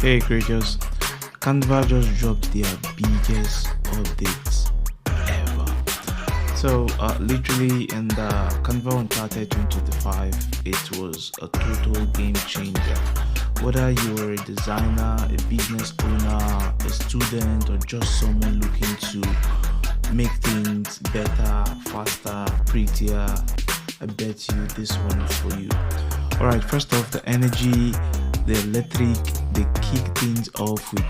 Hey creators, Canva just dropped their biggest updates ever. So literally in the Canva Uncharted 2025, it was a total game changer. Whether you're a designer, a business owner, a student, or just someone looking to make things better, faster, prettier, I bet you this one is for you. Alright, first off, the energy, the electric, they kick things off with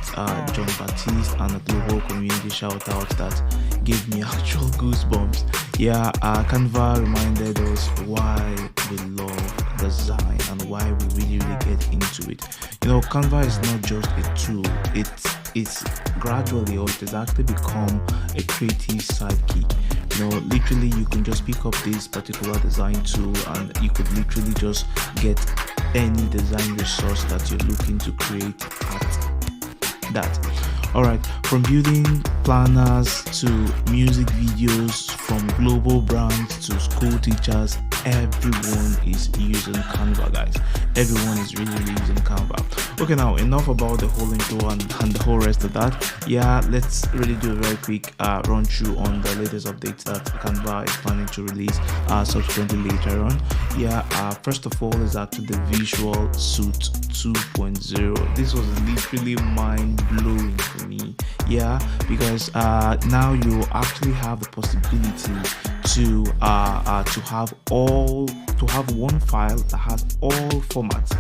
John Baptiste and a global community shout out that gave me actual goosebumps. Yeah, Canva reminded us why we love design and why we really get into it. You know, Canva is not just a tool, it's gradually, or it has actually become a creative sidekick. You know, literally you can just pick up this particular design tool and you could literally just get any design resource that you're looking to create at that. Alright, from building planners to music videos, from global brands to school teachers, everyone is using Canva, guys. Everyone is really using Canva. Okay, now enough about the whole intro and the whole rest of that. Yeah, let's really do a very quick run through on the latest updates that Canva is planning to release subsequently later on. Yeah, first of all is actually the Visual Suite 2.0. This was literally mind-blowing for me. Yeah, because now you actually have the possibility to have one file that has all formats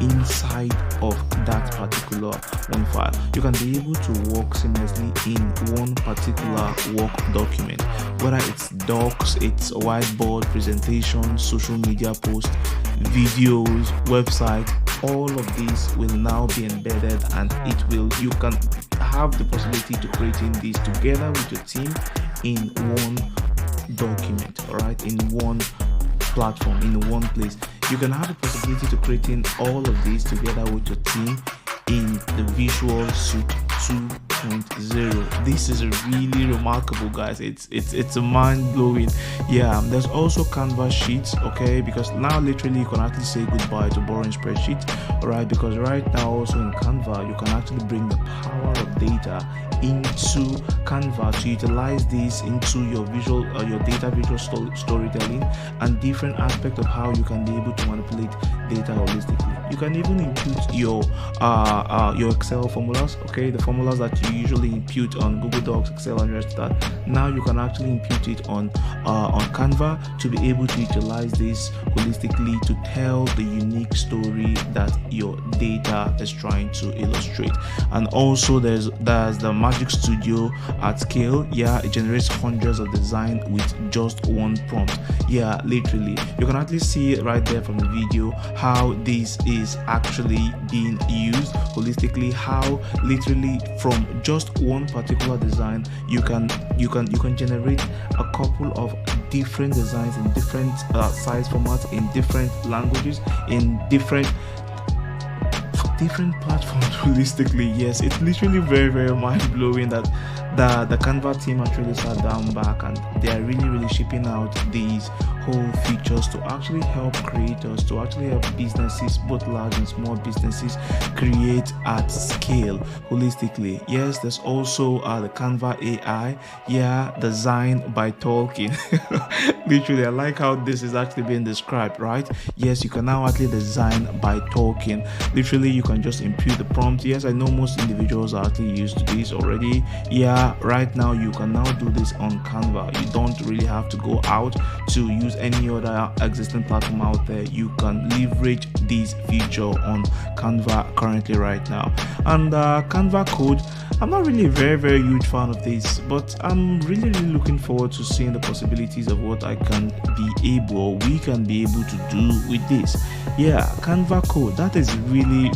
inside of that particular one file. You can be able to work seamlessly in one particular work document, whether it's docs, it's a whiteboard, presentation, social media posts, videos, website. All of these will now be embedded, and you can have the possibility to creating these together with your team in one document, all right, in one platform, in one place. You can have the possibility to creating all of these together with your team in the Visual Suite 2.0. This is really remarkable, guys. It's a mind-blowing. Yeah, there's also Canva Sheets, okay, because now literally you can actually say goodbye to boring spreadsheets, all right, because right now also in Canva you can actually bring the power of data into Canva to utilize this into your data visual storytelling and different aspects of how you can be able to manipulate data holistically. You can even input your Excel formulas, okay, the formulas that you usually input on Google Docs, Excel, and rest of that. Now you can actually input it on Canva to be able to utilize this holistically to tell the unique story that your data is trying to illustrate. And also there's the Magic Studio at scale. Yeah, it generates hundreds of designs with just one prompt. Yeah, literally you can actually see it right there from the video how this is actually being used holistically, how literally from just one particular design you can generate a couple of different designs in different size formats, in different languages, in different platforms holistically. Yes, it's literally very mind-blowing that the Canva team actually sat down back and they are really shipping out these whole features to actually help creators, to actually help businesses, both large and small businesses, create at scale holistically. Yes, there's also the Canva AI. Yeah, design by Tolkien. Literally, I like how this is actually being described, right? Yes, you can now actually design by Tolkien. Literally, you can just input the prompt. Yes, I know most individuals are actually used to this already. Yeah, right now you can now do this on Canva. You don't really have to go out to use any other existing platform out there. You can leverage this feature on Canva currently right now. And Canva Code, I'm not really a very huge fan of this, but I'm really looking forward to seeing the possibilities of what we can be able to do with this. Yeah, Canva Code, that is really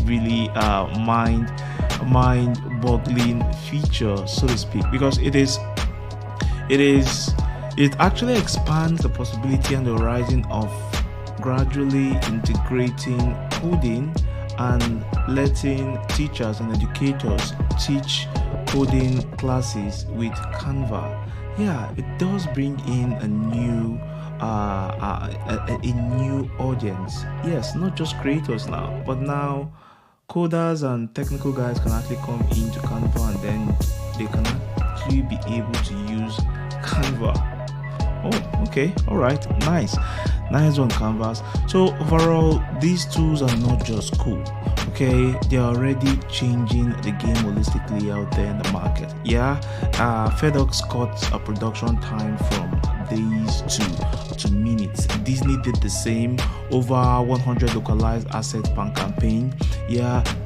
mind-boggling feature, so to speak, because it actually expands the possibility and the horizon of gradually integrating coding and letting teachers and educators teach coding classes with Canva. Yeah, it does bring in a new audience. Yes, not just creators now, but now coders and technical guys can actually come into Canva, and then they can actually be able to use Canva. Oh, okay, all right, nice one, Canvas. So overall, these tools are not just cool, okay, they're already changing the game holistically out there in the market. FedEx cut a production time from days to minutes. Disney did the same. Over 100 localized assets per campaign.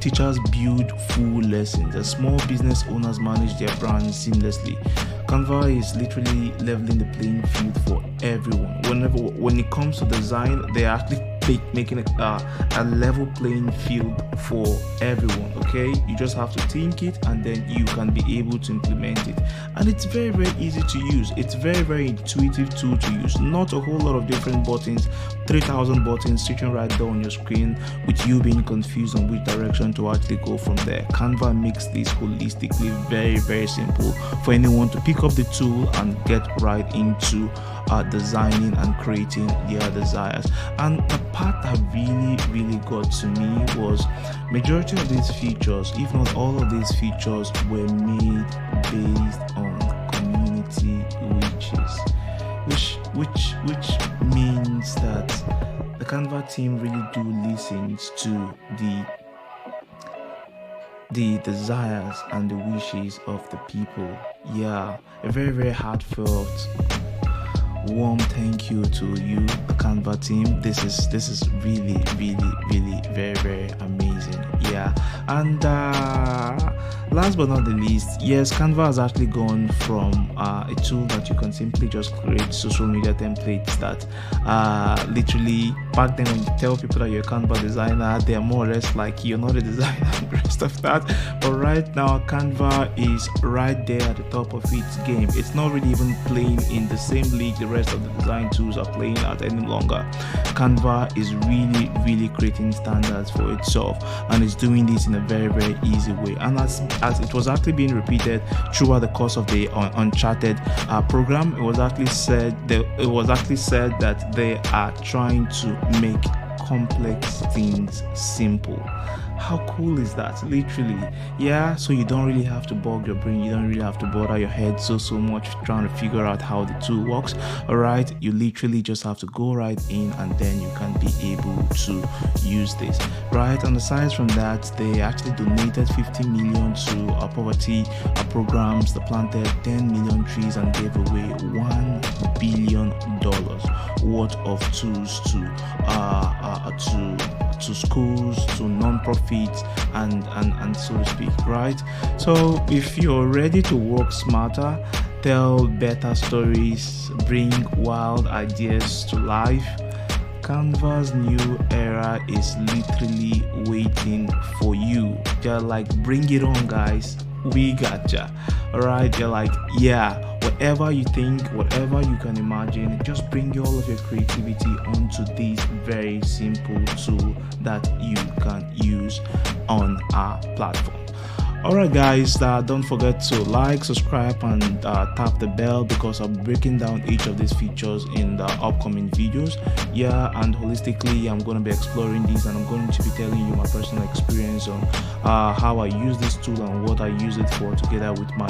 Teachers build full lessons, and small business owners manage their brands seamlessly. Canva is literally leveling the playing field for everyone. When it comes to design, they're actually making a level playing field for everyone. Okay, you just have to think it, and then you can be able to implement it. And it's very, very easy to use. It's very, very intuitive tool to use. Not a whole lot of different buttons, 3,000 buttons sitting right there on your screen with you being confused on which direction to actually go from there. Canva makes this holistically very, very simple for anyone to pick up the tool and get right into designing and creating their desires. And the part that really got to me was majority of these features, if not all of these features, were made based on community which means that the Canva team really do listens to the desires and the wishes of the people. A very, very heartfelt warm thank you to you, the Canva team. This is really very, very amazing. And last but not the least, yes, Canva has actually gone from a tool that you can simply just create social media templates that literally back then when you tell people that you're a Canva designer, they're more or less like, you're not a designer and the rest of that. But right now, Canva is right there at the top of its game. It's not really even playing in the same league the rest of the design tools are playing at any longer. Canva is really creating standards for itself, and it's doing this in a very, very easy way. And as it was actually being repeated throughout the course of the Uncharted program, it was actually said that they are trying to make complex things simple. How cool is that? Literally, so you don't really have to bog your brain, you don't really have to bother your head so much trying to figure out how the tool works. All right, you literally just have to go right in, and then you can be able to use this, right? And aside from that, they actually donated 50 million to poverty programs. They planted 10 million trees and gave away $1 billion worth of tools to schools, to non-profits, and so to speak, right? So if you're ready to work smarter, tell better stories, bring wild ideas to life, Canva's new era is literally waiting for you. They're like, bring it on, guys, we gotcha. All right, they're like, whatever you think, whatever you can imagine, just bring all of your creativity onto this very simple tool that you can use on our platform. Alright guys, don't forget to like, subscribe, and tap the bell, because I'll be breaking down each of these features in the upcoming videos. And holistically, I'm going to be exploring these, and I'm going to be telling you my personal experience on how I use this tool and what I use it for, together with my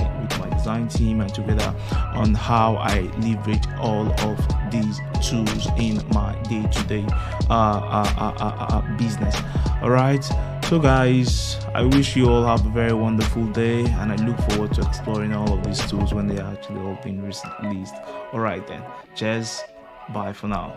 design team, and together on how I leverage all of these tools in my day-to-day business. Alright, so guys, I wish you all have a very wonderful day, and I look forward to exploring all of these tools when they are actually all being released. Alright then, cheers, bye for now.